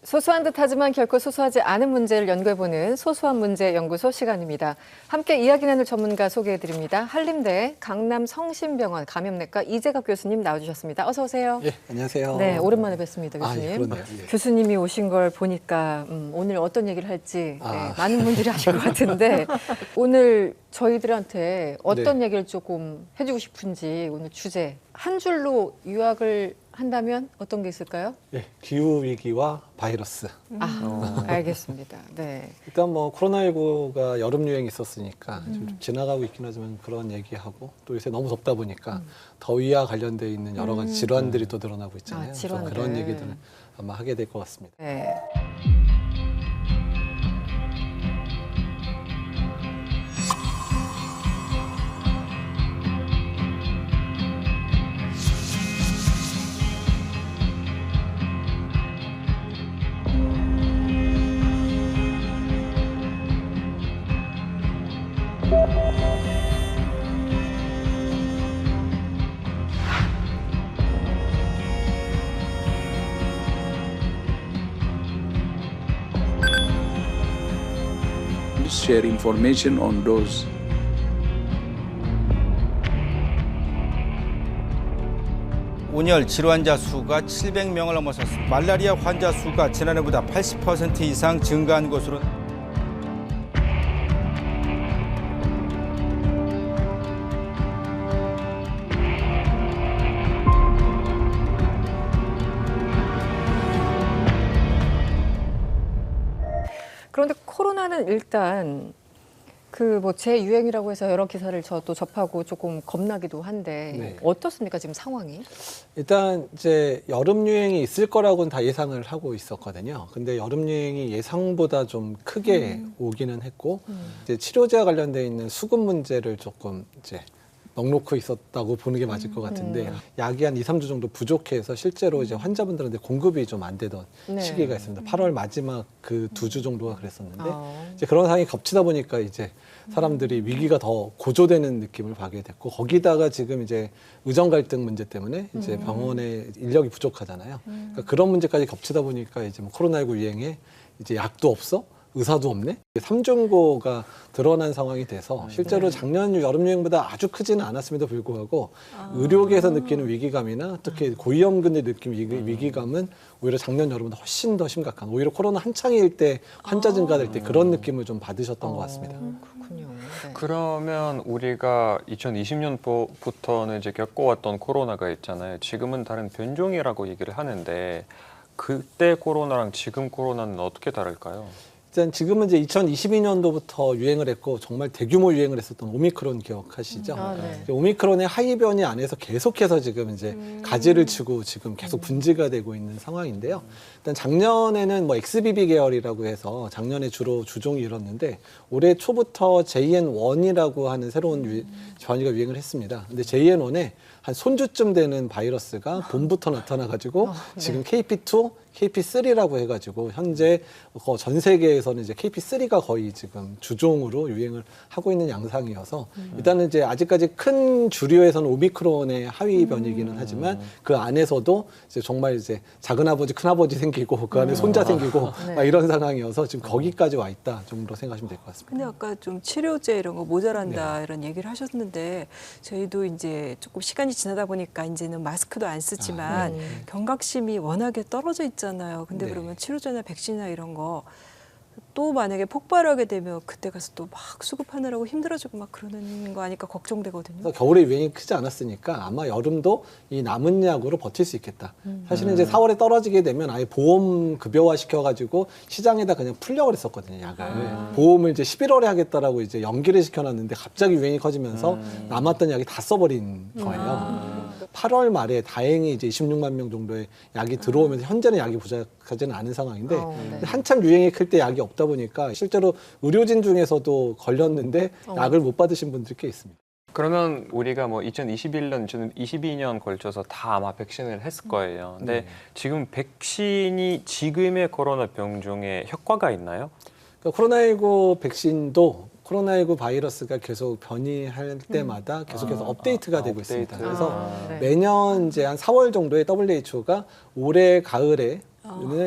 소소한 듯하지만 결코 소소하지 않은 문제를 연구해보는 소소한 문제 연구소 시간입니다. 함께 이야기 나눌 전문가 소개해드립니다. 한림대 강남 성심병원 감염내과 이재갑 교수님 나와주셨습니다. 어서 오세요. 예, 안녕하세요. 네, 오랜만에 뵙습니다, 교수님. 예, 그러네요. 예. 교수님이 오신 걸 보니까 오늘 어떤 얘기를 할지 많은 분들이 아실 것 같은데 오늘 저희들한테 어떤 얘기를 조금 해주고 싶은지 오늘 주제 한 줄로 요약을 한다면 어떤 게 있을까요? 예, 기후 위기와 바이러스. 알겠습니다. 네. 일단 뭐 코로나19가 여름 유행이 있었으니까 좀 지나가고 있긴 하지만 그런 얘기하고 또 요새 너무 덥다 보니까 더위와 관련돼 있는 여러 가지 질환들이 또 늘어나고 있잖아요. 그래서 질환들. 그런 얘기들을 아마 하게 될 것 같습니다. 네. share information on those. 온열 질환자 수가 700명을 넘어섰습니다. 말라리아 환자 수가 지난해보다 80% 이상 증가한 것으로 그런데 코로나는 일단 그 뭐 재유행이라고 해서 여러 기사를 저도 접하고 조금 겁나기도 한데 네. 어떻습니까 지금 상황이? 일단 이제 여름 유행이 있을 거라고는 다 예상을 하고 있었거든요. 근데 여름 유행이 예상보다 좀 크게 오기는 했고 이제 치료제와 관련돼 있는 수급 문제를 조금 이제 넉놓고 있었다고 보는 게 맞을 것 같은데 약이 한 2, 3주 정도 부족해서 실제로 이제 환자분들한테 공급이 좀 안 되던 네. 시기가 있습니다. 8월 마지막 그 2주 정도가 그랬었는데 이제 그런 상황이 겹치다 보니까 이제 사람들이 위기가 더 고조되는 느낌을 받게 됐고 거기다가 지금 이제 의정 갈등 문제 때문에 이제 병원에 인력이 부족하잖아요. 그러니까 그런 문제까지 겹치다 보니까 이제 뭐 코로나19 유행에 이제 약도 없어? 의사도 없네? 삼중고가 드러난 상황이 돼서 실제로 작년 여름 유행보다 아주 크지는 않았음에도 불구하고 의료계에서 느끼는 위기감이나 특히 고위험군들이 느끼는 위기감은 오히려 작년 여름보다 훨씬 더 심각한 오히려 코로나 한창일 때 환자 증가될 때 그런 느낌을 좀 받으셨던 것 같습니다. 그렇군요. 네. 그러면 우리가 2020년부터는 이제 겪어왔던 코로나가 있잖아요. 지금은 다른 변종이라고 얘기를 하는데 그때 코로나랑 지금 코로나는 어떻게 다를까요? 일단 지금은 이제 2022년도부터 유행을 했고 정말 대규모 유행을 했었던 오미크론 기억하시죠? 네. 오미크론의 하이변이 안에서 계속해서 지금 이제 가지를 치고 지금 계속 분지가 되고 있는 상황인데요. 일단 작년에는 뭐 XBB 계열이라고 해서 작년에 주로 주종이 이뤘는데 올해 초부터 JN1이라고 하는 새로운 변이가 유행을 했습니다. 근데 JN1에 한 손주쯤 되는 바이러스가 봄부터 나타나가지고 지금 KP2, KP3라고 해가지고 현재 전 세계에서는 이제 KP3가 거의 지금 주종으로 유행을 하고 있는 양상이어서 일단은 이제 아직까지 큰 주류에서는 오미크론의 하위 변이기는 하지만 그 안에서도 이제 정말 이제 작은 아버지, 큰 아버지 생기고 그 안에 손자 생기고 막 이런 상황이어서 지금 거기까지 와 있다 정도로 생각하시면 될 것 같습니다. 근데 아까 좀 치료제 이런 거 모자란다 이런 얘기를 하셨는데 저희도 이제 조금 시간이 지나다 보니까 이제는 마스크도 안 쓰지만 경각심이 워낙에 떨어져 있잖아요. 근데 네. 그러면 치료제나 백신이나 이런 거 또 만약에 폭발하게 되면 그때 가서 또 막 수급하느라고 힘들어지고 막 그러는 거 아니까 걱정되거든요. 그래서 겨울에 유행이 크지 않았으니까 아마 여름도 이 남은 약으로 버틸 수 있겠다. 사실은 이제 4월에 떨어지게 되면 아예 보험 급여화 시켜가지고 시장에다 그냥 풀려고 그랬었거든요, 약을. 보험을 이제 11월에 하겠다라고 이제 연기를 시켜놨는데 갑자기 유행이 커지면서 남았던 약이 다 써버린 거예요. 8월 말에 다행히 이제 26만 명 정도의 약이 들어오면서 현재는 약이 부족하지는 않은 상황인데 한참 유행이 클 때 약이 없다 보니까 실제로 의료진 중에서도 걸렸는데 약을 못 받으신 분들이 꽤 있습니다. 그러면 우리가 뭐 2021년, 2022년 걸쳐서 다 아마 백신을 했을 거예요. 근데 지금 백신이 지금의 코로나 병종에 효과가 있나요? 그러니까 코로나19 백신도 코로나19 바이러스가 계속 변이할 때마다 계속해서 업데이트가 되고 있습니다. 그래서 매년 이제 한 4월 정도에 WHO가 올해 가을에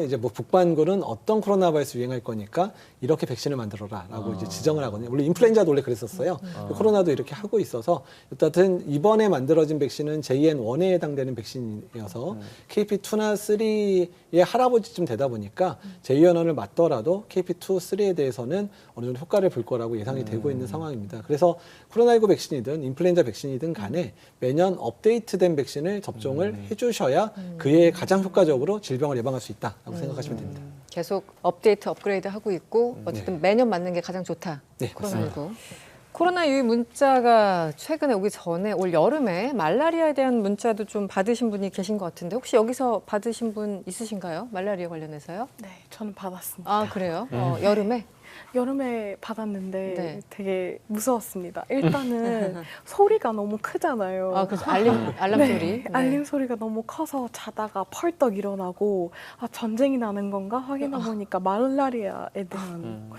이제 뭐 북반구는 어떤 코로나 바이러스 유행할 거니까 이렇게 백신을 만들어라라고 이제 지정을 하거든요. 물론 인플루엔자도 원래 그랬었어요. 코로나도 이렇게 하고 있어서 일단 이번에 만들어진 백신은 JN1에 해당되는 백신이어서 KP2나 3의 할아버지쯤 되다 보니까 JN1을 맞더라도 KP2, 3에 대해서는 어느 정도 효과를 볼 거라고 예상이 되고 있는 상황입니다. 그래서 코로나19 백신이든 인플루엔자 백신이든 간에 매년 업데이트된 백신을 접종을 해주셔야 그에 가장 효과적으로 질병을 예방할 수 있다라고 생각하시면 됩니다. 계속 업데이트, 업그레이드 하고 있고 어쨌든 매년 맞는 게 가장 좋다. 네, 코로나19. 코로나 유입 문자가 최근에 오기 전에 올 여름에 말라리아에 대한 문자도 좀 받으신 분이 계신 것 같은데 혹시 여기서 받으신 분 있으신가요? 말라리아 관련해서요? 네, 저는 받았습니다. 아 그래요? 여름에? 여름에 받았는데 네. 되게 무서웠습니다. 일단은 소리가 너무 크잖아요. 아 그래서 알람 네, 소리. 네. 알림 소리가 너무 커서 자다가 펄떡 일어나고 전쟁이 나는 건가 확인해 보니까 말라리아에 대한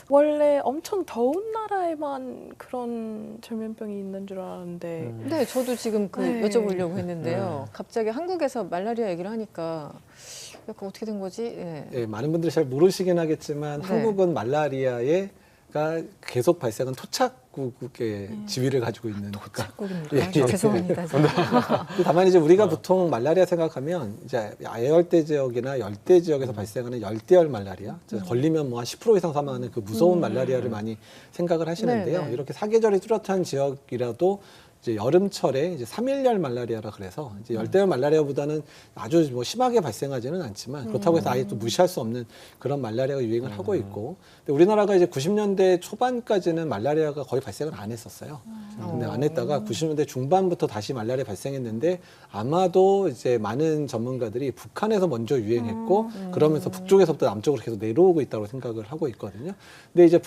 원래 엄청 더운 나라에만 그런 전염병이 있는 줄 알았는데 네, 저도 지금 네. 여쭤보려고 했는데요. 갑자기 한국에서 말라리아 얘기를 하니까 약간 어떻게 된 거지? 예. 예, 많은 분들이 잘 모르시긴 하겠지만 네. 한국은 말라리아가 계속 발생한 토착국의 지위를 가지고 있는 국가. 착국입니까? 예, 예. 죄송합니다. 다만 이제 우리가 보통 말라리아 생각하면 이제 아열대 지역이나 열대 지역에서 발생하는 열대열 말라리아, 걸리면 뭐 한 10% 이상 사망하는 그 무서운 말라리아를 많이 생각을 하시는데요. 네네. 이렇게 사계절이 뚜렷한 지역이라도 이제 여름철에 이제 3일열 말라리아라 그래서 이제 열대열 말라리아보다는 아주 뭐 심하게 발생하지는 않지만 그렇다고 해서 아예 또 무시할 수 없는 그런 말라리아가 유행을 하고 있고, 근데 우리나라가 이제 90년대 초반까지는 말라리아가 거의 발생을 안 했었어요. 근데 안 했다가 90년대 중반부터 다시 말라리아 발생했는데 아마도 이제 많은 전문가들이 북한에서 먼저 유행했고 그러면서 북쪽에서부터 남쪽으로 계속 내려오고 있다고 생각을 하고 있거든요. 근데 이제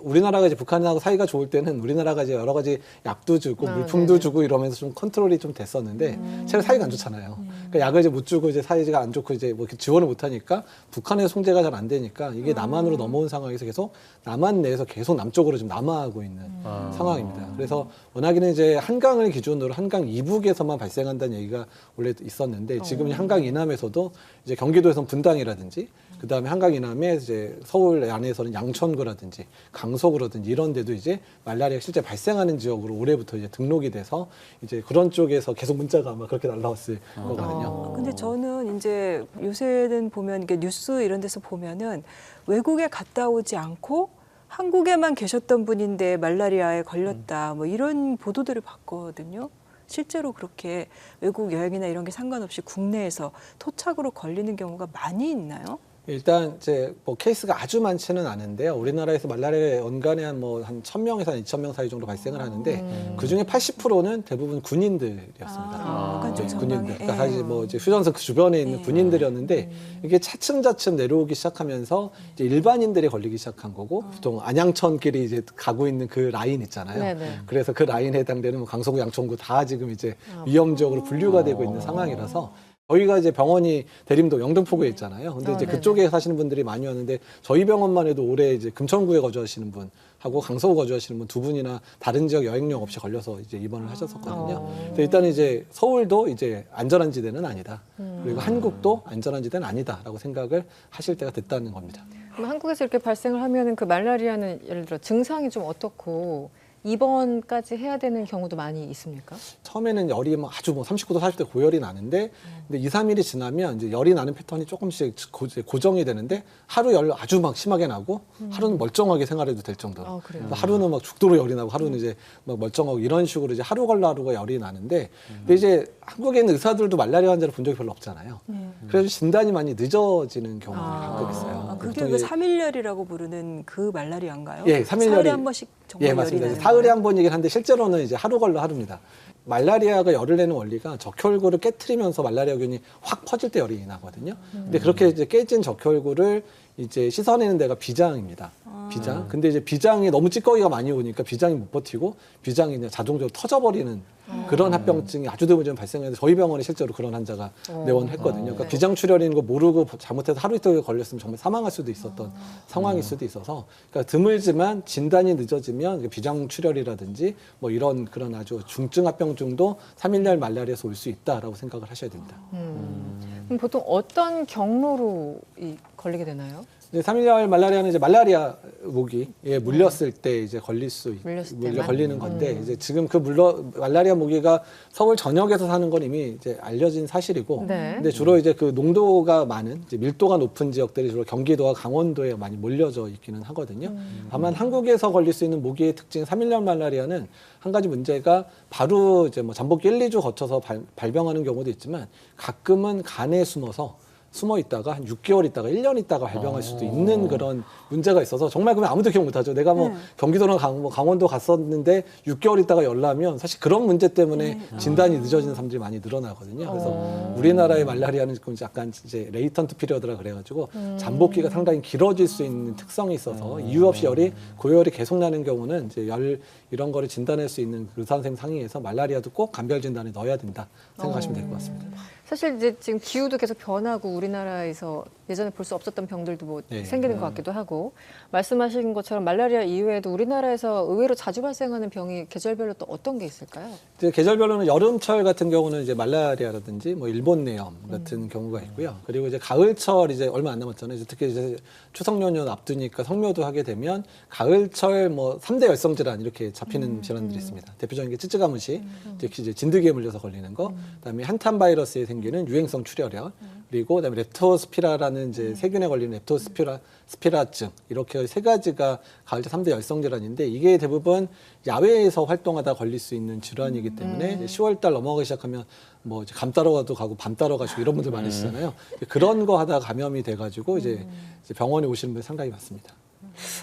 우리나라가 이제 북한하고 사이가 좋을 때는 우리나라가 이제 여러 가지 약도 주고 물품도 네네. 주고 이러면서 좀 컨트롤이 좀 됐었는데 최근 사이가 안 좋잖아요. 그러니까 약을 이제 못 주고 이제 사이가 안 좋고 이제 뭐 이렇게 지원을 못 하니까 북한에서 송재가 잘 안 되니까 이게 남한으로 넘어온 상황에서 계속 남한 내에서 계속 남쪽으로 좀 남하하고 있는 상황입니다. 그래서 워낙에는 이제 한강을 기준으로 한강 이북에서만 발생한다는 얘기가 원래 있었는데 지금 한강 이남에서도 이제 경기도에서는 분당이라든지 그다음에 한강 이남에 이제 서울 안에서는 양천구라든지 강서구라든지 이런 데도 이제 말라리아가 실제 발생하는 지역으로 올해부터 이제 등록이 돼서 이제 그런 쪽에서 계속 문자가 아마 그렇게 날라왔을 거거든요. 근데 저는 이제 요새는 보면 이게 뉴스 이런 데서 보면은 외국에 갔다 오지 않고 한국에만 계셨던 분인데 말라리아에 걸렸다 뭐 이런 보도들을 봤거든요. 실제로 그렇게 외국 여행이나 이런 게 상관없이 국내에서 토착으로 걸리는 경우가 많이 있나요? 일단 이제 뭐 케이스가 아주 많지는 않은데요. 우리나라에서 말라리아 연간에 한 1,000명에서 한 2,000명 사이 정도 발생을 하는데 그 중에 80%는 대부분 군인들이었습니다. 북한 쪽 네, 전방에. 군인들. 그러니까 사실 뭐 이제 휴전선 그 주변에 있는 군인들이었는데 이게 차츰차츰 내려오기 시작하면서 이제 일반인들이 걸리기 시작한 거고 보통 안양천길이 이제 가고 있는 그 라인 있잖아요. 네네. 그래서 그 라인에 해당되는 뭐 강서구, 양천구 다 지금 이제 위험적으로 분류가 되고 있는 상황이라서 저희가 이제 병원이 대림동 영등포구에 있잖아요. 근데 이제 네네. 그쪽에 사시는 분들이 많이 왔는데 저희 병원만 해도 올해 이제 금천구에 거주하시는 분하고 강서구 거주하시는 분 두 분이나 다른 지역 여행력 없이 걸려서 이제 입원을 하셨었거든요. 근데 일단은 이제 서울도 이제 안전한 지대는 아니다. 그리고 한국도 안전한 지대는 아니다라고 생각을 하실 때가 됐다는 겁니다. 그럼 한국에서 이렇게 발생을 하면은 그 말라리아는 예를 들어 증상이 좀 어떻고 입원까지 해야 되는 경우도 많이 있습니까? 처음에는 열이 뭐 아주 뭐 39도 40도 고열이 나는데 근데 2, 3일이 지나면 이제 열이 나는 패턴이 조금씩 고정이 되는데 하루 열 아주 막 심하게 나고 하루는 멀쩡하게 생활해도 될 정도로 아, 그래요? 하루는 막 죽도록 열이 나고 하루는 이제 막 멀쩡하고 이런 식으로 이제 하루 걸러 하루가 열이 나는데 근데 이제 한국에 있는 의사들도 말라리아 환자를 본 적이 별로 없잖아요. 그래서 진단이 많이 늦어지는 경우가 가끔 있어요. 그게 보통 그 이제 3일열이라고 부르는 그 말라리아인가요? 예, 3일열이 사흘에 한 번씩 정말 예, 열이 맞습니다. 나는 사흘에 거예요? 한 번이긴 한데 실제로는 이제 하루 걸러 하루입니다. 말라리아가 열을 내는 원리가 적혈구를 깨트리면서 말라리아균이 확 퍼질 때 열이 나거든요. 근데 그렇게 이제 깨진 적혈구를 이제 씻어내는 데가 비장입니다. 비장. 근데 이제 비장이 너무 찌꺼기가 많이 오니까 비장이 못 버티고 비장이 그냥 자동적으로 터져버리는 그런 합병증이 아주 드물지만 발생했는데 저희 병원에 실제로 그런 환자가 내원했거든요. 그러니까 비장 출혈인 거 모르고 잘못해서 하루 이틀 걸렸으면 정말 사망할 수도 있었던 상황일 수도 있어서 그러니까 드물지만 진단이 늦어지면 비장 출혈이라든지 뭐 이런 그런 아주 중증 합병증도 3일열 말라리아에서 올 수 있다라고 생각을 하셔야 됩니다. 그럼 보통 어떤 경로로 걸리게 되나요? 3일절 말라리아는 이제 말라리아 모기에 물렸을 때 이제 물렸을 때만? 걸리는 건데 이제 지금 그 말라리아 모기가 서울 전역에서 사는 건 이미 이제 알려진 사실이고, 네. 근데 주로 이제 그 농도가 많은 이제 밀도가 높은 지역들이 주로 경기도와 강원도에 많이 몰려져 있기는 하거든요. 다만 한국에서 걸릴 수 있는 모기의 특징 3일절 말라리아는 한 가지 문제가 바로 이제 뭐 잠복기 1, 2주 거쳐서 발병하는 경우도 있지만 가끔은 간에 숨어 있다가 한 6개월 있다가 1년 있다가 발병할 수도 있는 그런 문제가 있어서 정말 그러면 아무도 기억 못하죠. 내가 뭐 경기도나 강원도 갔었는데 6개월 있다가 열나면 사실 그런 문제 때문에 진단이 늦어지는 사람들이 많이 늘어나거든요. 그래서 우리나라의 말라리아는 약간 이제 레이턴트 피리어드라 그래가지고 잠복기가 상당히 길어질 수 있는 특성이 있어서 이유 없이 고열이 계속 나는 경우는 이제 이런 거를 진단할 수 있는 의사 선생님 상의에서 말라리아도 꼭 간별 진단에 넣어야 된다 생각하시면 될 것 같습니다. 사실 이제 지금 기후도 계속 변하고 우리나라에서 예전에 볼 수 없었던 병들도 뭐 네. 생기는 것 같기도 하고, 말씀하신 것처럼 말라리아 이외에도 우리나라에서 의외로 자주 발생하는 병이 계절별로 또 어떤 게 있을까요? 이제 계절별로는 여름철 같은 경우는 이제 말라리아라든지 뭐 일본 뇌염 같은 경우가 있고요. 그리고 이제 가을철 이제 얼마 안 남았잖아요. 이제 특히 이제 추석 연휴 앞두니까 성묘도 하게 되면 가을철 뭐 3대 열성 질환 이렇게 잡히는 질환들이 있습니다. 대표적인 게 찌찌가무시, 특히 이제 진드기에 물려서 걸리는 거, 그다음에 한탄 바이러스에 생기는 유행성 출혈열, 그리고 그다음에 렙토스피라라는 이제 세균에 걸리는 렙토스피라증, 이렇게 세 가지가 가을철 3대 열성 질환인데 이게 대부분 야외에서 활동하다 걸릴 수 있는 질환이기 때문에 10월달 넘어가기 시작하면 뭐 이제 감 따러 가도 가고 밤 따러 가시고 이런 분들 많으시잖아요. 그런 거 하다가 감염이 돼가지고 이제 병원에 오시는 분이 상당히 많습니다.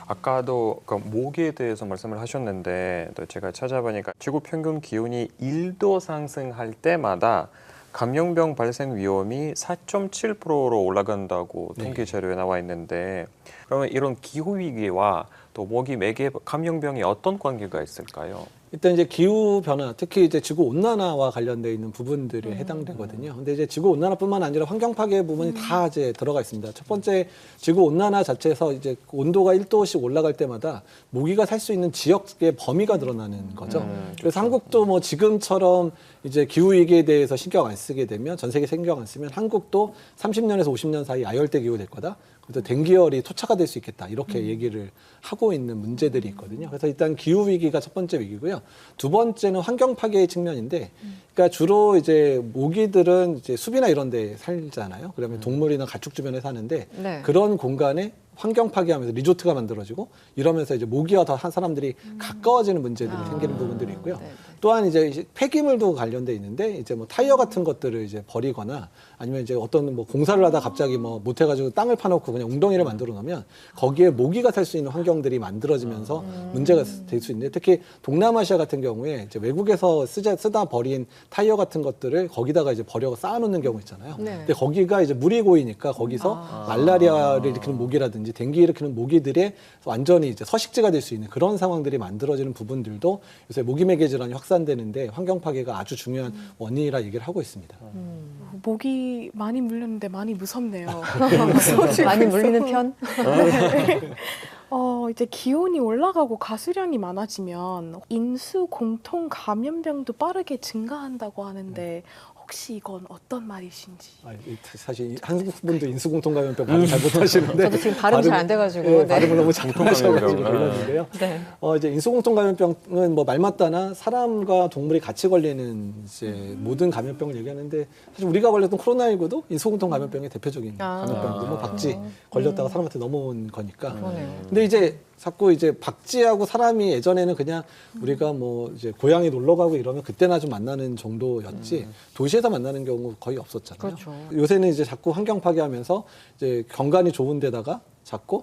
아까도 그 모기에 대해서 말씀을 하셨는데 또 제가 찾아보니까 지구 평균 기온이 1도 상승할 때마다 감염병 발생 위험이 4.7%로 올라간다고 통계 자료에 나와 있는데, 그러면 이런 기후 위기와 또 모기 매개 감염병이 어떤 관계가 있을까요? 일단 이제 기후 변화, 특히 이제 지구 온난화와 관련돼 있는 부분들에 해당되거든요. 근데 이제 지구 온난화뿐만 아니라 환경 파괴 부분이 다 이제 들어가 있습니다. 첫 번째, 지구 온난화 자체에서 이제 온도가 1도씩 올라갈 때마다 모기가 살 수 있는 지역의 범위가 늘어나는 거죠. 그래서 한국도 뭐 지금처럼 이제 기후 위기에 대해서 신경 안 쓰게 되면, 전 세계 신경 안 쓰면 한국도 30년에서 50년 사이 아열대 기후 될 거다. 그래서 댕기열이 토착화 될 수 있겠다. 이렇게 얘기를 하고 있는 문제들이 있거든요. 그래서 일단 기후 위기가 첫 번째 위기고요. 두 번째는 환경 파괴의 측면인데, 그러니까 주로 이제 모기들은 이제 숲이나 이런 데 살잖아요. 그러면 동물이나 가축 주변에 사는데 네. 그런 공간에 환경 파괴하면서 리조트가 만들어지고 이러면서 이제 모기와 더 한 사람들이 가까워지는 문제들이 생기는 부분들이 있고요. 네, 네. 또한 이제 폐기물도 관련돼 있는데 이제 뭐 타이어 같은 것들을 이제 버리거나 아니면 이제 어떤 뭐 공사를 하다 갑자기 뭐 못해가지고 땅을 파놓고 그냥 웅덩이를 만들어 놓으면 거기에 모기가 살 수 있는 환경들이 만들어지면서 문제가 될 수 있는데, 특히 동남아시아 같은 경우에 이제 외국에서 쓰다 버린 타이어 같은 것들을 거기다가 이제 버려 쌓아놓는 경우 있잖아요. 네. 근데 거기가 이제 물이 고이니까 거기서 말라리아를 일으키는 모기라든지 댕기 일으키는 모기들의 완전히 이제 서식지가 될 수 있는 그런 상황들이 만들어지는 부분들도 요새 모기 매개 질환이 확산되는데 환경 파괴가 아주 중요한 원인이라 얘기를 하고 있습니다. 모기 많이 물렸는데 많이 무섭네요. 많이 물리는 편? 이제 기온이 올라가고 가수량이 많아지면 인수 공통 감염병도 빠르게 증가한다고 하는데 혹시 이건 어떤 말이신지? 사실 한국 분도 인수공통 감염병 발음 잘 못하시는데 저도 지금 발음 잘 안 돼가지고. 네, 발음을 너무 잘하셔가지고 감염병. 몰랐는데요. 네. 이제 인수공통 감염병은 뭐 말 맞다나 사람과 동물이 같이 걸리는 이제 모든 감염병을 얘기하는데, 사실 우리가 걸렸던 코로나19도 인수공통 감염병의 대표적인 감염병이고 뭐 박쥐 걸렸다가 사람한테 넘어온 거니까. 그러네요. 근데 이제 자꾸 이제 박쥐하고 사람이 예전에는 그냥 우리가 뭐 이제 고향에 놀러 가고 이러면 그때나 좀 만나는 정도였지 도시에서 만나는 경우 거의 없었잖아요. 그렇죠. 요새는 이제 자꾸 환경 파괴하면서 이제 경관이 좋은 데다가 자꾸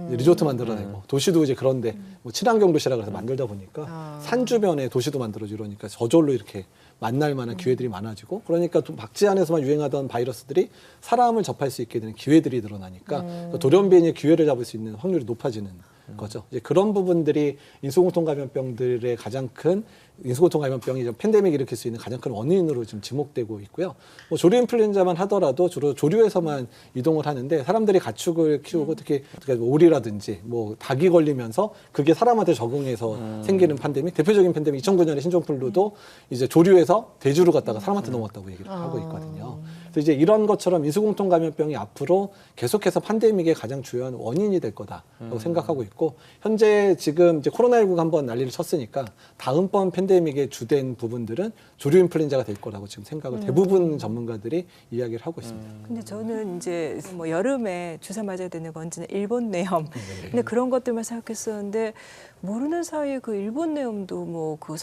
이제 리조트 만들어내고 도시도 이제 그런데 뭐 친환경 도시라 그래서 만들다 보니까 산 주변에 도시도 만들어지고 이러니까 저절로 이렇게 만날 만한 기회들이 많아지고, 그러니까 또 박쥐 안에서만 유행하던 바이러스들이 사람을 접할 수 있게 되는 기회들이 늘어나니까 돌연변이의 기회를 잡을 수 있는 확률이 높아지는 거죠. 이제 그런 부분들이 인수공통 감염병들의 가장 큰 인수공통 감염병이 좀 팬데믹을 일으킬 수 있는 가장 큰 원인으로 지금 지목되고 있고요. 뭐 조류 인플루엔자만 하더라도 주로 조류에서만 이동을 하는데 사람들이 가축을 키우고 특히 오리라든지 뭐 닭이 걸리면서 그게 사람한테 적응해서 생기는 팬데믹, 대표적인 팬데믹 2009년에 신종플루도 이제 조류에서 대주로 갔다가 사람한테 넘어왔다고 얘기를 하고 있거든요. 그래서 이제 이런 것처럼 인수공통 감염병이 앞으로 계속해서 팬데믹의 가장 주요한 원인이 될 거다라고 생각하고 있고, 현재 지금 이제 코로나19가 한번 난리를 쳤으니까 다음번 팬데믹의 주된 부분들은 조류 인플루엔자가 될 거라고 지금 생각을 대부분 전문가들이 이야기를 하고 있습니다. 근데 저는 이제 뭐 여름에 주사 맞아야 되는 건 언제나 일본 내염. 근데 그런 것들만 생각했었는데 모르는 사이에 그 일본 내염도 뭐 그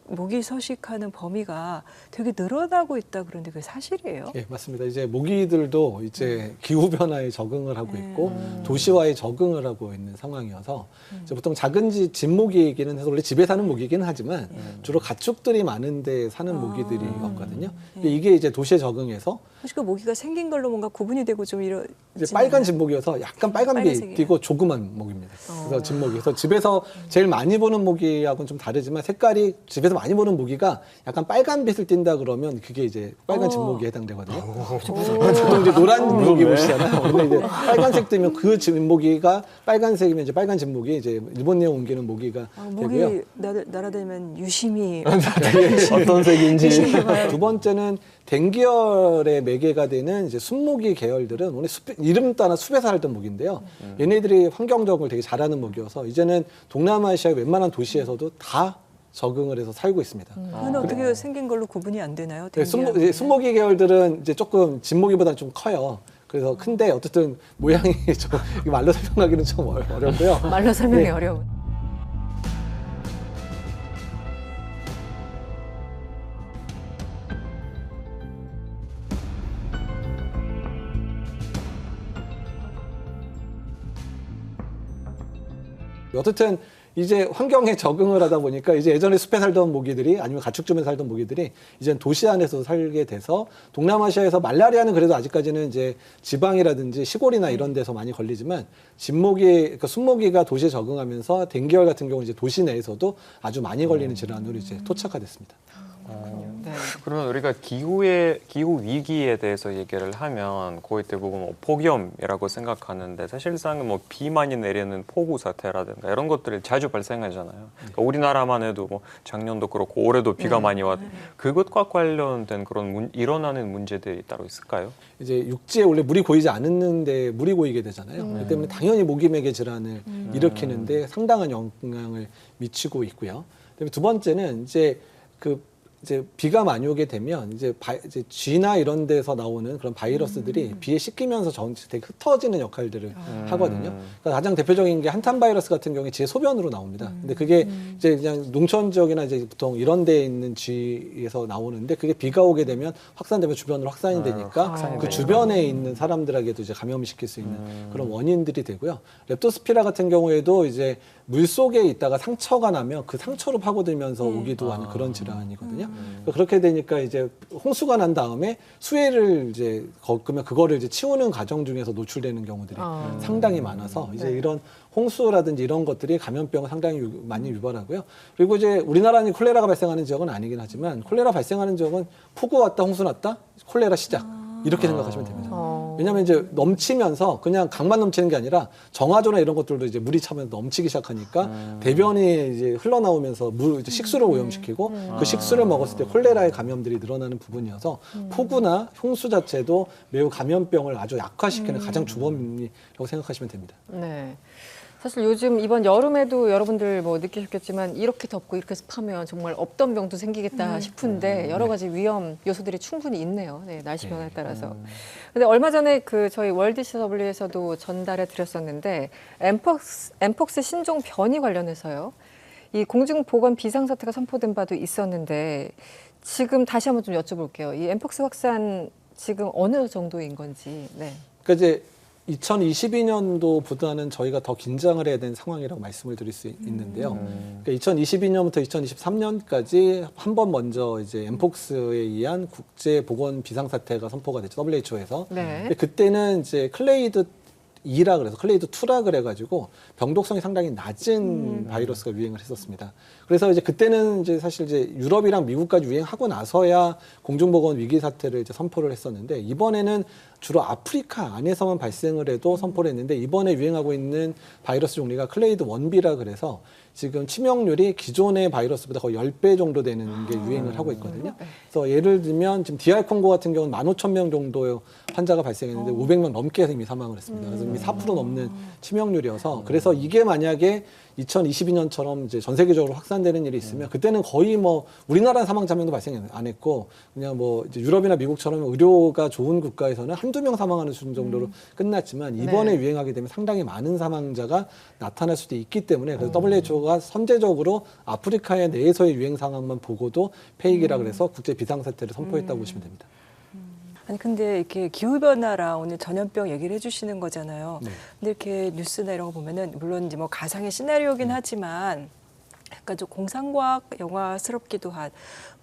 모기 서식하는 범위가 되게 늘어나고 있다 그런데 그게 사실이에요? 예, 맞습니다. 이제 모기들도 이제 기후 변화에 적응을 하고 있고 도시화에 적응을 하고 있는 상황이어서 이제 보통 작은 진모기이기는 해서 원래 집에 사는 모기이기는 하지만 주로 가축들이 많은데 사는 모기들이었거든요. 근데 이게 이제 도시에 적응해서 사실 그 모기가 생긴 걸로 뭔가 구분이 되고 좀 이런 이제 빨간 진모기여서 약간 빨간빛 빨간색이에요. 띄고 조그만 모기입니다. 그래서 진모기. 그래서 집에서 제일 많이 보는 모기하고는 좀 다르지만 색깔이 집에서 많이 보는 모기가 약간 빨간빛을 띈다 그러면 그게 이제 빨간 진모기에 해당되거든요. 보통 이제 노란 모기 보시잖아요. 근데 이제 빨간색 뜨면 그 진모기가 빨간색이면 이제 빨간 진모기, 이제 일본 내에 옮기는 모기가 되고요. 모기 날아다니면 유심히 어떤 색인지. 두 번째는 댕기열의 매개가 되는 이제 순모기 계열들은 원래 이름 따라 숲에서 살던 모기인데요. 얘네들이 환경 적응을 되게 잘하는 모기여서 이제는 동남아시아의 웬만한 도시에서도 다 적응을 해서 살고 있습니다. 그건 어떻게 생긴 걸로 구분이 안 되나요? 네, 순모기 계열들은 이제 조금 진모기보다는 좀 커요. 그래서 큰데 어쨌든 모양이 좀 말로 설명하기는 좀 어렵고요. 말로 설명이 네. 어려운. 어쨌든 이제 환경에 적응을 하다 보니까 이제 예전에 숲에 살던 모기들이 아니면 가축점에 살던 모기들이 이제 도시 안에서 살게 돼서 동남아시아에서 말라리아는 그래도 아직까지는 이제 지방이라든지 시골이나 이런 데서 많이 걸리지만 진모기, 그러니까 순모기가 도시에 적응하면서 댕기열 같은 경우는 이제 도시 내에서도 아주 많이 걸리는 질환으로 이제 토착화됐습니다. 네. 그러면 우리가 기후 위기에 대해서 얘기를 하면 거의 대부분 뭐 폭염이라고 생각하는데 사실상은 뭐 비 많이 내리는 폭우 사태라든가 이런 것들이 자주 발생하잖아요. 그러니까 우리나라만 해도 뭐 작년도 그렇고 올해도 비가 많이 왔. 그것과 관련된 그런 일어나는 문제들이 따로 있을까요? 이제 육지에 원래 물이 고이지 않았는데 물이 고이게 되잖아요. 그렇기 때문에 당연히 모기맥의 질환을 일으키는데 상당한 영향을 미치고 있고요. 그다음에 두 번째는 이제 이제 비가 많이 오게 되면 이제 쥐나 이런 데서 나오는 그런 바이러스들이 비에 씻기면서 되게 흩어지는 역할들을 하거든요. 그러니까 가장 대표적인 게 한탄 바이러스 같은 경우에 쥐의 소변으로 나옵니다. 근데 그게 이제 그냥 농촌 지역이나 이제 보통 이런 데에 있는 쥐에서 나오는데 그게 비가 오게 되면 확산되면 주변으로 확산이 되니까 그 주변에 있는 사람들에게도 이제 감염을 시킬 수 있는 그런 원인들이 되고요. 렙토스피라 같은 경우에도 이제 물 속에 있다가 상처가 나면 그 상처로 파고들면서 오기도 하는 그런 질환이거든요. 그러니까 그렇게 되니까 이제 홍수가 난 다음에 수해를 이제 겪으면 그거를 이제 치우는 과정 중에서 노출되는 경우들이 상당히 많아서 이제 이런 홍수라든지 이런 것들이 감염병을 상당히 많이 유발하고요. 그리고 이제 우리나라는 콜레라가 발생하는 지역은 아니긴 하지만 콜레라 발생하는 지역은 폭우 왔다 홍수 났다 콜레라 시작 이렇게 생각하시면 됩니다. 왜냐하면 이제 넘치면서 그냥 강만 넘치는 게 아니라 정화조나 이런 것들도 이제 물이 차면서 넘치기 시작하니까 대변이 이제 흘러나오면서 이제 식수를 오염시키고 그 식수를 먹었을 때 콜레라의 감염들이 늘어나는 부분이어서 폭우나 홍수 자체도 매우 감염병을 아주 약화시키는 가장 주범이라고 생각하시면 됩니다. 네. 사실 요즘 이번 여름에도 여러분들 뭐 느끼셨겠지만 이렇게 덥고 이렇게 습하면 정말 없던 병도 생기겠다 싶은데 여러 가지 위험 요소들이 충분히 있네요. 네, 날씨 변화에 따라서. 근데 얼마 전에 저희 월드CW에서도 전달해 드렸었는데 엠폭스 신종 변이 관련해서요. 이 공중보건 비상사태가 선포된 바도 있었는데 지금 다시 한번 좀 여쭤볼게요. 이 엠폭스 확산 지금 어느 정도인 건지. 네. 그러니까 이제 2022년도보다는 저희가 더 긴장을 해야 되는 상황이라고 말씀을 드릴 수 있는데요. 그러니까 2022년부터 2023년까지 한 번 먼저 이제 엠폭스에 의한 국제 보건 비상사태가 선포가 됐죠. WHO에서. 네. 근데 그때는 이제 클레이드 2라 그래서 클레이드 2라 그래가지고 병독성이 상당히 낮은 바이러스가 유행을 했었습니다. 그래서 이제 그때는 이제 사실 이제 유럽이랑 미국까지 유행하고 나서야 공중보건 위기 사태를 이제 선포를 했었는데 이번에는 주로 아프리카 안에서만 발생을 해도 선포를 했는데 이번에 유행하고 있는 바이러스 종류가 클레이드 1B라 그래서 지금 치명률이 기존의 바이러스보다 거의 10배 정도 되는 게 유행을 하고 있거든요. 그래서 예를 들면 지금 DR 콩고 같은 경우는 15,000명 정도의 환자가 발생했는데 500명 넘게 이미 사망을 했습니다. 그래서 이미 4% 넘는 치명률이어서 그래서 이게 만약에 2022년처럼 이제 전 세계적으로 확산되는 일이 있으면 그때는 거의 뭐 우리나라 사망자 명도 발생 안 했고 그냥 뭐 이제 유럽이나 미국처럼 의료가 좋은 국가에서는 한두 명 사망하는 수준 정도로 끝났지만 이번에 유행하게 되면 상당히 많은 사망자가 나타날 수도 있기 때문에 그래서 WHO가 선제적으로 아프리카의 내에서의 유행 상황만 보고도 폐익이라 그래서 국제 비상사태를 선포했다고 보시면 됩니다. 아니 근데 이렇게 기후 변화랑 오늘 전염병 얘기를 해주시는 거잖아요. 네. 근데 이렇게 뉴스나 이런 거 보면은 물론 이제 뭐 가상의 시나리오긴 하지만 약간 좀 공상과학 영화스럽기도 한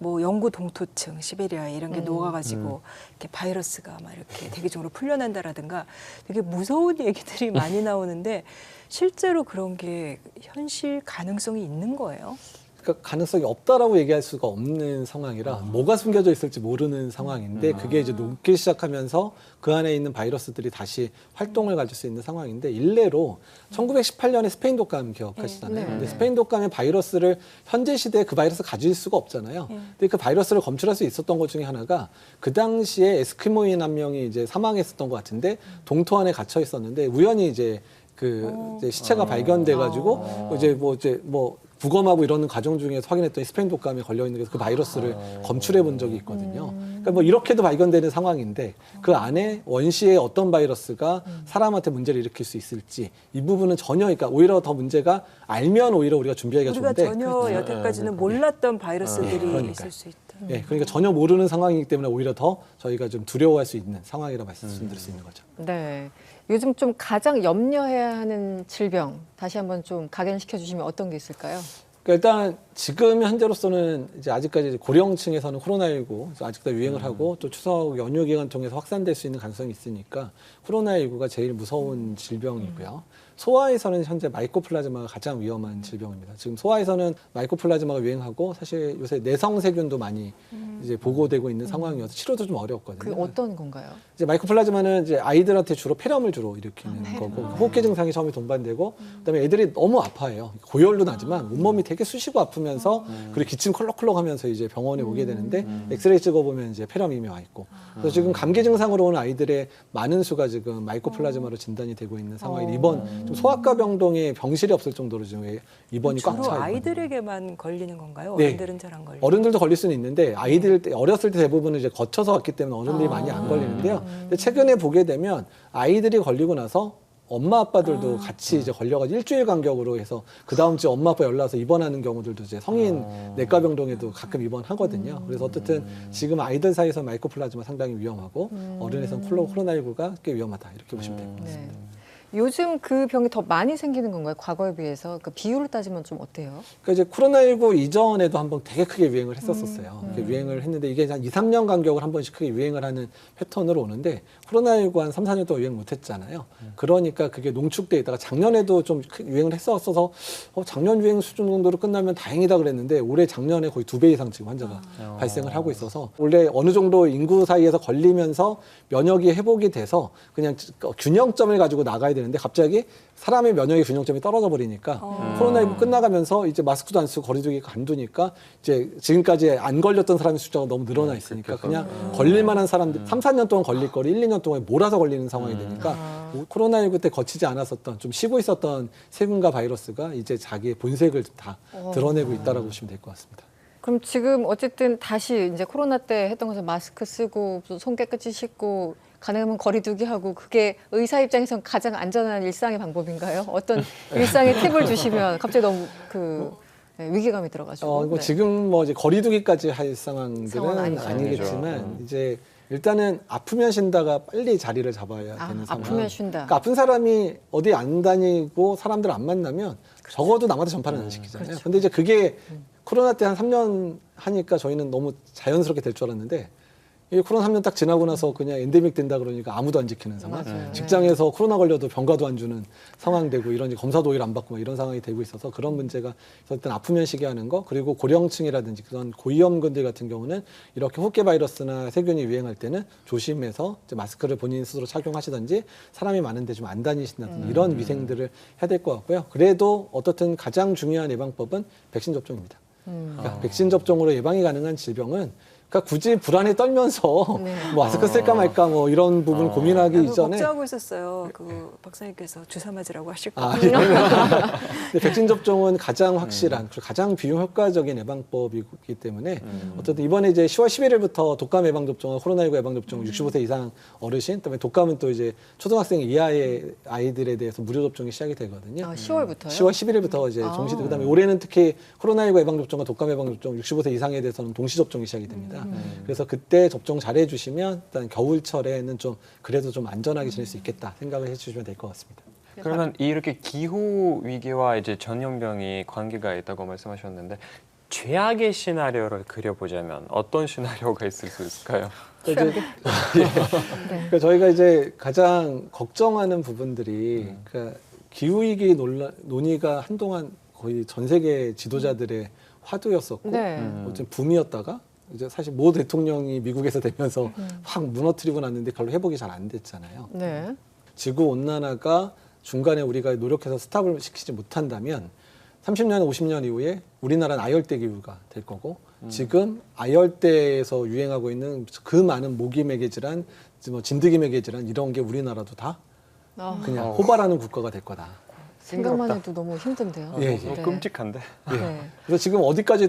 뭐 영구 동토층, 시베리아 이런 게 녹아가지고 이렇게 바이러스가 막 이렇게 대기적으로 풀려난다라든가 되게 무서운 얘기들이 많이 나오는데 실제로 그런 게 현실 가능성이 있는 거예요? 그러니까 가능성이 없다라고 얘기할 수가 없는 상황이라 뭐가 숨겨져 있을지 모르는 상황인데 그게 이제 녹기 시작하면서 그 안에 있는 바이러스들이 다시 활동을 가질 수 있는 상황인데 일례로 1918년에 스페인 독감 기억하시잖아요. 근데 스페인 독감의 바이러스를 현재 시대에 그 바이러스 가질 수가 없잖아요. 근데 그 바이러스를 검출할 수 있었던 것 중에 하나가 그 당시에 에스키모인 한 명이 이제 사망했었던 것 같은데 동토 안에 갇혀 있었는데 우연히 이제 이제 시체가 발견돼가지고 이제 뭐 부검하고 이러는 과정 중에서 확인했더니 스페인 독감에 걸려 있는 그 바이러스를 검출해 본 적이 있거든요. 그러니까 뭐 이렇게도 발견되는 상황인데 그 안에 원시의 어떤 바이러스가 사람한테 문제를 일으킬 수 있을지 이 부분은 전혀 그러니까 오히려 더 문제가 알면 오히려 우리가 준비하기가 우리가 좋은데 전혀 여태까지는 몰랐던 바이러스들이 그러니까요. 있을 수 있다. 네, 그러니까 전혀 모르는 상황이기 때문에 오히려 더 저희가 좀 두려워할 수 있는 상황이라 말씀드릴 수 있는 거죠. 네. 요즘 좀 가장 염려해야 하는 질병 다시 한번 좀 각인시켜 주시면 어떤 게 있을까요? 그러니까 일단 지금 현재로서는 이제 아직까지 이제 고령층에서는 코로나19 아직도 유행을 하고 또 추석 연휴 기간 통해서 확산될 수 있는 가능성이 있으니까 코로나19가 제일 무서운 질병이고요. 소아에서는 현재 마이코플라즈마가 가장 위험한 질병입니다. 지금 소아에서는 마이코플라즈마가 유행하고 사실 요새 내성세균도 많이 이제 보고되고 있는 상황이어서 치료도 좀 어렵거든요. 그 어떤 건가요? 이제 마이코플라즈마는 이제 아이들한테 주로 폐렴을 주로 일으키는 거고 호흡기 증상이 처음에 동반되고 그다음에 애들이 너무 아파해요. 고열도 나지만 온몸이 되게 쑤시고 아프면서 그리고 기침 컬럭컬럭하면서 이제 병원에 오게 되는데 엑스레이 찍어보면 이제 폐렴이 이미 와 있고 그래서 지금 감기 증상으로 오는 아이들의 많은 수가 지금 마이코플라즈마로 진단이 되고 있는 상황이 이번 좀 소아과 병동에 병실이 없을 정도로 지금 입원이 꽉 차 주로 있거든요. 아이들에게만 걸리는 건가요? 네. 어른들은 잘 안 걸리는 어른들도 걸릴 수는 있는데 아이들 때 어렸을 때 대부분은 이제 거쳐서 왔기 때문에 어른들이 많이 안 걸리는데요. 근데 최근에 보게 되면 아이들이 걸리고 나서 엄마 아빠들도 같이 이제 걸려가지고 일주일 간격으로 해서 그 다음 주에 엄마 아빠 연락 와서 입원하는 경우들도 이제 성인 내과 병동에도 가끔 입원하거든요. 그래서 어쨌든 지금 아이들 사이에서 마이코플라즈마 상당히 위험하고 어른에서는 코로나19가 꽤 위험하다 이렇게 보시면 될 것 같습니다. 네. 요즘 그 병이 더 많이 생기는 건가요? 과거에 비해서? 그 비율을 따지면 좀 어때요? 그러니까 이제 코로나19 이전에도 한번 되게 크게 유행을 했었어요. 이렇게 유행을 했는데 이게 한 2, 3년 간격을 한 번씩 크게 유행을 하는 패턴으로 오는데 코로나19 한 3, 4년 동안 유행 못 했잖아요. 그러니까 그게 농축돼 있다가 작년에도 좀 유행을 했었어서 작년 유행 수준 정도로 끝나면 다행이다 그랬는데 올해 작년에 거의 2배 이상 지금 환자가 발생을 하고 있어서 원래 어느 정도 인구 사이에서 걸리면서 면역이 회복이 돼서 그냥 균형점을 가지고 나가야 되는데 갑자기 사람의 면역의 균형점이 떨어져 버리니까 코로나19 끝나가면서 이제 마스크도 안 쓰고 거리두기 안 두니까 이제 지금까지 안 걸렸던 사람의 숫자가 너무 늘어나 있으니까 그냥 걸릴 만한 사람들 3, 4년 동안 걸릴 거를 1, 2년 동안 몰아서 걸리는 상황이 되니까 코로나19 때 거치지 않았었던 좀 쉬고 있었던 세균과 바이러스가 이제 자기의 본색을 다 드러내고 있다라고 보시면 될 것 같습니다. 그럼 지금 어쨌든 다시 이제 코로나 때 했던 것처럼 마스크 쓰고 손 깨끗이 씻고 가능하면 거리두기 하고 그게 의사 입장에서는 가장 안전한 일상의 방법인가요? 어떤 일상의 팁을 주시면 갑자기 너무 위기감이 들어가지고. 뭐 네. 지금 뭐 이제 거리두기까지 할 상황은 상황들은 아니죠. 아니겠지만 이제 일단은 아프면 쉰다가 빨리 자리를 잡아야 되는 상황. 아프면 쉰다. 그러니까 아픈 사람이 어디 안 다니고 사람들 안 만나면 적어도 남한테 전파는 안 시키잖아요. 그렇죠. 근데 이제 그게 코로나 때 한 3년 하니까 저희는 너무 자연스럽게 될 줄 알았는데 이 코로나 3년 딱 지나고 나서 그냥 엔데믹 된다 그러니까 아무도 안 지키는 상황. 맞아요. 직장에서 코로나 걸려도 병가도 안 주는 상황 되고 이런 검사도 오히려 안 받고 막 이런 상황이 되고 있어서 그런 문제가 일단 아프면 쉬게 하는 거 그리고 고령층이라든지 그런 고위험군들 같은 경우는 이렇게 호흡기 바이러스나 세균이 유행할 때는 조심해서 이제 마스크를 본인 스스로 착용하시든지 사람이 많은데 좀 안 다니신다든지 이런 위생들을 해야 될 것 같고요. 그래도 어떻든 가장 중요한 예방법은 백신 접종입니다. 그러니까 백신 접종으로 예방이 가능한 질병은 그러니까 굳이 불안에 떨면서 네. 뭐 마스크 쓸까 말까 뭐 이런 부분 고민하기 나도 이전에 걱정하고 있었어요. 그 박사님께서 주사 맞으라고 하실까. 예. 근데 백신 접종은 가장 확실한 그리고 가장 비효과적인 예방법이기 때문에 어쨌든 이번에 이제 10월 11일부터 독감 예방 접종과 코로나19 예방 접종 65세 이상 어르신 그다음에 독감은 또 이제 초등학생 이하의 아이들에 대해서 무료 접종이 시작이 되거든요. 10월부터요? 10월 11일부터 이제 동시 그다음에 올해는 특히 코로나19 예방 접종과 독감 예방 접종 65세 이상에 대해서는 동시 접종이 시작이 됩니다. 그래서 그때 접종 잘해 주시면 일단 겨울철에는 좀 그래도 좀 안전하게 지낼 수 있겠다 생각을 해 주시면 될 것 같습니다. 그러면 이렇게 기후 위기와 이제 전염병이 관계가 있다고 말씀하셨는데 최악의 시나리오를 그려보자면 어떤 시나리오가 있을 수 있을까요? 그러니까 그러니까 저희가 이제 가장 걱정하는 부분들이 그러니까 기후 위기 논의가 한동안 거의 전 세계 지도자들의 화두였었고 네. 어쨌든 붐이었다가 이제 사실 모 대통령이 미국에서 되면서 확 무너뜨리고 났는데 별로 회복이 잘 안 됐잖아요. 네. 지구 온난화가 중간에 우리가 노력해서 스탑을 시키지 못한다면 30년, 50년 이후에 우리나라는 아열대 기후가 될 거고 지금 아열대에서 유행하고 있는 그 많은 모기매개 질환, 뭐 진드기매개 질환 이런 게 우리나라도 다 그냥 호발하는 국가가 될 거다. 생각만 해도 너무 힘든데요. 예, 예. 너무 네. 끔찍한데. 네. 그래서 지금 어디까지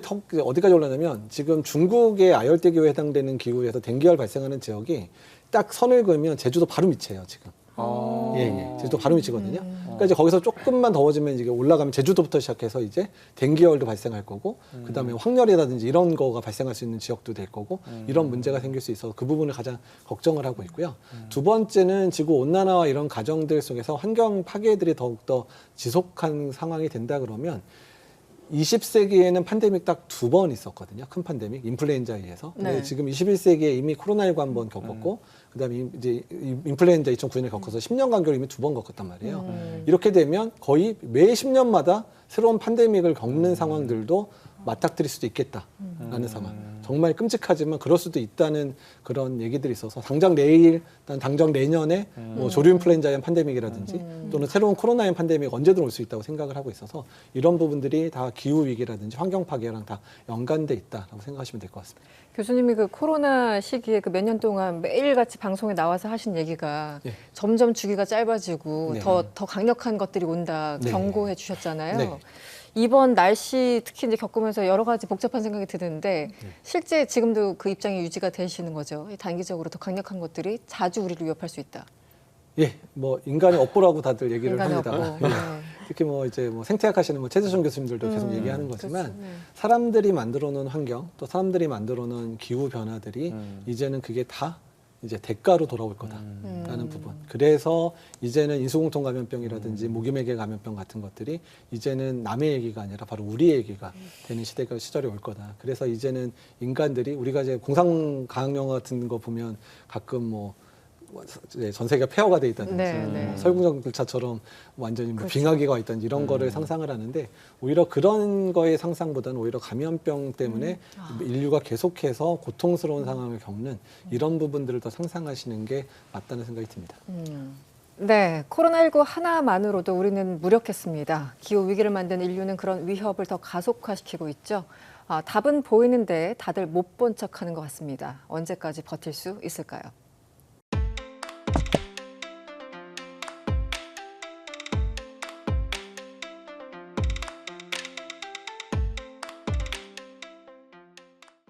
올라냐면 지금 중국의 아열대 기후에 해당되는 기후에서 댕기열 발생하는 지역이 딱 선을 그으면 제주도 바로 밑이에요 지금. 예. 제주도 바로 밑이거든요. 그러니까 이제 거기서 조금만 더워지면 이게 올라가면 제주도부터 시작해서 이제 댕기열도 발생할 거고, 그다음에 황열이라든지 이런 거가 발생할 수 있는 지역도 될 거고, 이런 문제가 생길 수 있어서 그 부분을 가장 걱정을 하고 있고요. 두 번째는 지구 온난화와 이런 과정들 속에서 환경 파괴들이 더욱더 지속한 상황이 된다 그러면 20세기에는 팬데믹 딱 2번 있었거든요. 큰 팬데믹, 인플루엔자에 의해서. 근데 네. 지금 21세기에 이미 코로나19 한 번 겪었고, 그다음에 이제 인플루엔자 2009년에 겪어서 10년 간격으로 이미 2번 겪었단 말이에요. 이렇게 되면 거의 매 10년마다 새로운 팬데믹을 겪는 상황들도 맞닥뜨릴 수도 있겠다라는 상황. 정말 끔찍하지만 그럴 수도 있다는 그런 얘기들이 있어서 당장 내일, 당장 내년에 뭐 조류 인플루엔자형 팬데믹이라든지 또는 새로운 코로나형 팬데믹 언제든 올 수 있다고 생각을 하고 있어서 이런 부분들이 다 기후 위기라든지 환경 파괴랑 다 연관돼 있다라고 생각하시면 될 것 같습니다. 교수님이 그 코로나 시기에 그 몇 년 동안 매일같이 방송에 나와서 하신 얘기가 예. 점점 주기가 짧아지고 네. 더 강력한 것들이 온다 네. 경고해 주셨잖아요. 네. 이번 날씨 특히 이제 겪으면서 여러 가지 복잡한 생각이 드는데 실제 지금도 그 입장이 유지가 되시는 거죠. 단기적으로 더 강력한 것들이 자주 우리를 위협할 수 있다. 예, 뭐 인간의 업보라고 다들 얘기를 인간의 합니다. 업보. 예. 네. 특히 뭐 이제 뭐 생태학 하시는 뭐 최재성 교수님들도 계속 얘기하는 거지만 그렇죠. 네. 사람들이 만들어 놓은 환경 또 사람들이 만들어 놓은 기후 변화들이 이제는 그게 다 이제 대가로 돌아올 거다라는 부분. 그래서 이제는 인수공통 감염병이라든지 모기매개 감염병 같은 것들이 이제는 남의 얘기가 아니라 바로 우리의 얘기가 되는 시절이 올 거다. 그래서 이제는 인간들이 우리가 이제 공상과학 영화 같은 거 보면 가끔 뭐 전 세계가 폐허가 돼 있다든지 네, 네. 뭐 설국열차처럼 완전히 뭐 그렇죠. 빙하기가 와 있다든지 이런 거를 상상을 하는데 오히려 그런 거의 상상보다는 오히려 감염병 때문에 인류가 계속해서 고통스러운 상황을 겪는 이런 부분들을 더 상상하시는 게 맞다는 생각이 듭니다. 네, 코로나19 하나만으로도 우리는 무력했습니다. 기후 위기를 만든 인류는 그런 위협을 더 가속화시키고 있죠. 답은 보이는데 다들 못 본 척하는 것 같습니다. 언제까지 버틸 수 있을까요?